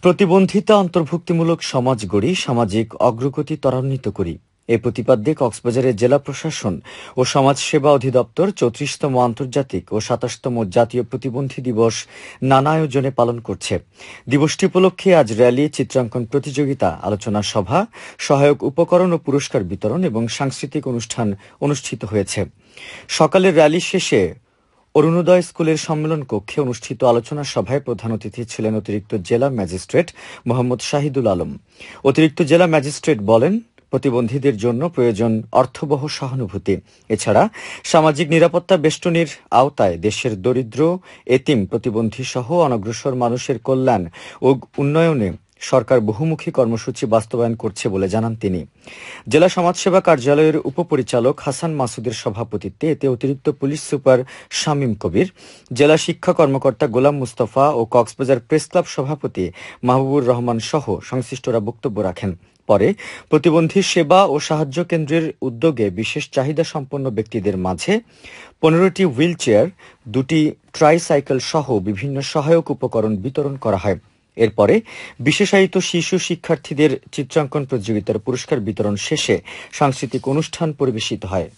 প্রতিবন্ধিতা অন্তর্ভুক্তিমূলক সমাজ গড়ি, সামাজিক অগ্রগতি ত্বরান্বিত করি। এ প্রতিপাদ্যে কক্সবাজারের জেলা প্রশাসন ও সমাজসেবা অধিদপ্তর ৩৪তম আন্তর্জাতিক ও ২৭তম জাতীয় প্রতিবন্ধী দিবস নানা আয়োজনে পালন করছে। দিবসটি উপলক্ষে আজ র্যালি, চিত্রাঙ্কন প্রতিযোগিতা, আলোচনা সভা, সহায়ক উপকরণ ও পুরস্কার বিতরণ এবং সাংস্কৃতিক অনুষ্ঠান অনুষ্ঠিত হয়েছে। সকালের র্যালি শেষে অরুণোদয় স্কুলের সম্মেলন কক্ষে অনুষ্ঠিত আলোচনা সভায় প্রধান অতিথি ছিলেন অতিরিক্ত জেলা ম্যাজিস্ট্রেট মোহাম্মদ শাহিদুল আলম। অতিরিক্ত জেলা ম্যাজিস্ট্রেট বলেন, প্রতিবন্ধীদের জন্য প্রয়োজন অর্থবহ সহানুভূতি। এছাড়া সামাজিক নিরাপত্তা বেষ্টনীর আওতায় দেশের দরিদ্র, এতিম, প্রতিবন্ধী সহ অনগ্রসর মানুষের কল্যাণ ও উন্নয়নে সরকার বহুমুখী কর্মসূচি বাস্তবায়ন করছে বলে জানান তিনি। জেলা সমাজসেবা কার্যালয়ের উপপরিচালক হাসান মাসুদের সভাপতিত্বে এতে অতিরিক্ত পুলিশ সুপার শামীম কবির, জেলা শিক্ষা কর্মকর্তা গোলাম মুস্তফা ও কক্সবাজার প্রেস ক্লাব সভাপতি মাহবুবুর রহমান সহ সংশ্লিষ্টরা বক্তব্য রাখেন। পরে প্রতিবন্ধী সেবা ও সাহায্য কেন্দ্রের উদ্যোগে বিশেষ চাহিদা সম্পন্ন ব্যক্তিদের মাঝে ১৫টি হুইল চেয়ার, ২টি ট্রাইসাইকেল সহ বিভিন্ন সহায়ক উপকরণ বিতরণ করা হয়। এরপরে বিশেষায়িত শিশু শিক্ষার্থীদের চিত্রাঙ্কন প্রতিযোগিতার পুরস্কার বিতরণ শেষে সাংস্কৃতিক অনুষ্ঠান পরিবেশিত হয়।